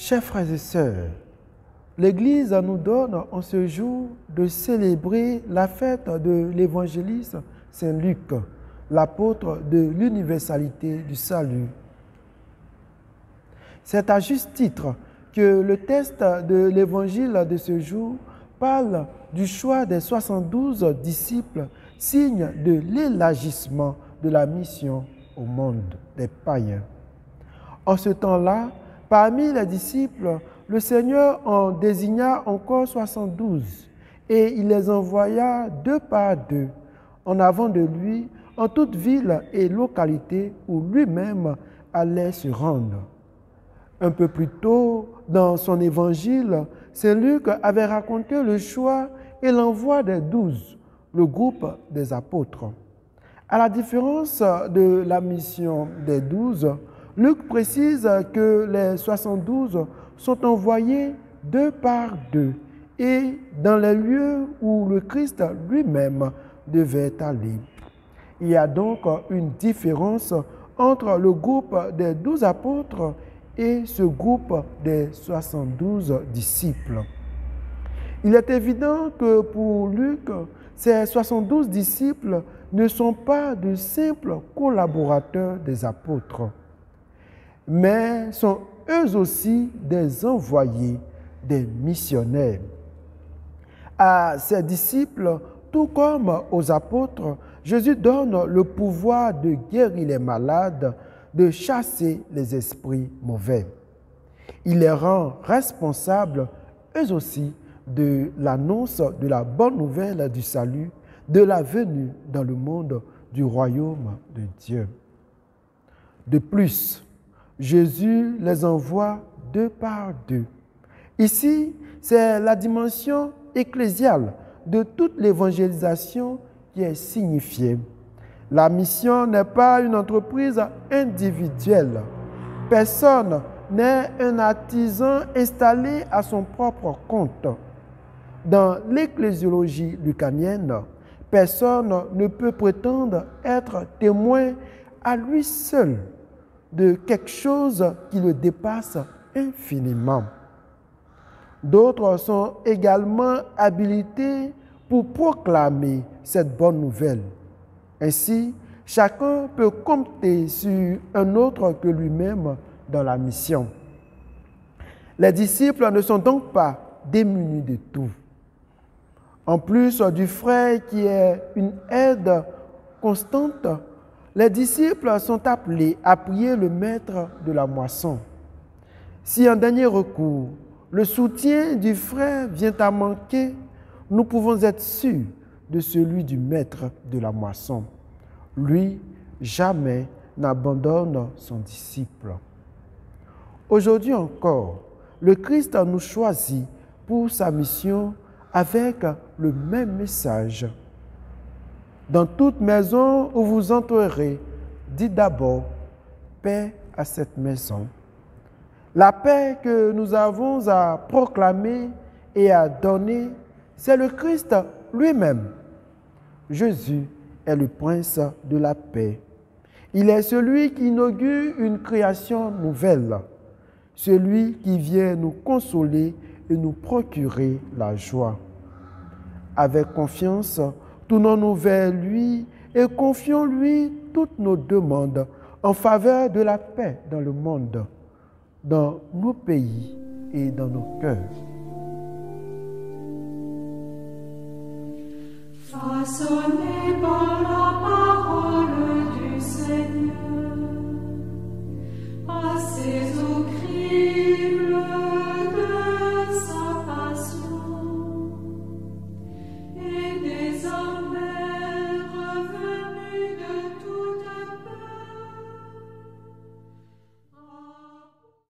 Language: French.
Chers frères et sœurs, l'Église nous donne en ce jour de célébrer la fête de l'évangéliste Saint Luc, l'apôtre de l'universalité du salut. C'est à juste titre que le texte de l'évangile de ce jour parle du choix des 72 disciples, signe de l'élargissement de la mission au monde des païens. En ce temps-là, parmi les disciples, le Seigneur en désigna encore 72 et il les envoya deux par deux en avant de lui en toute ville et localité où lui-même allait se rendre. Un peu plus tôt, dans son évangile, Saint Luc avait raconté le choix et l'envoi des 12, le groupe des apôtres. À la différence de la mission des 12, Luc précise que les 72 sont envoyés deux par deux et dans les lieux où le Christ lui-même devait aller. Il y a donc une différence entre le groupe des 12 apôtres et ce groupe des 72 disciples. Il est évident que pour Luc, ces 72 disciples ne sont pas de simples collaborateurs des apôtres, mais sont eux aussi des envoyés, des missionnaires. À ses disciples, tout comme aux apôtres, Jésus donne le pouvoir de guérir les malades, de chasser les esprits mauvais. Il les rend responsables, eux aussi, de l'annonce de la bonne nouvelle du salut, de la venue dans le monde du royaume de Dieu. De plus, Jésus les envoie deux par deux. Ici, c'est la dimension ecclésiale de toute l'évangélisation qui est signifiée. La mission n'est pas une entreprise individuelle. Personne n'est un artisan installé à son propre compte. Dans l'ecclésiologie lucanienne, personne ne peut prétendre être témoin à lui seul de quelque chose qui le dépasse infiniment. D'autres sont également habilités pour proclamer cette bonne nouvelle. Ainsi, chacun peut compter sur un autre que lui-même dans la mission. Les disciples ne sont donc pas démunis de tout. En plus du frère qui est une aide constante, les disciples sont appelés à prier le maître de la moisson. Si en dernier recours, le soutien du frère vient à manquer, nous pouvons être sûrs de celui du maître de la moisson. Lui, jamais n'abandonne son disciple. Aujourd'hui encore, le Christ nous choisit pour sa mission avec le même message. Dans toute maison où vous entrerez, dites d'abord « paix à cette maison ». La paix que nous avons à proclamer et à donner, c'est le Christ lui-même. Jésus est le prince de la paix. Il est celui qui inaugure une création nouvelle, celui qui vient nous consoler et nous procurer la joie. Avec confiance, tournons-nous vers lui et confions-lui toutes nos demandes en faveur de la paix dans le monde, dans nos pays et dans nos cœurs. Façonnez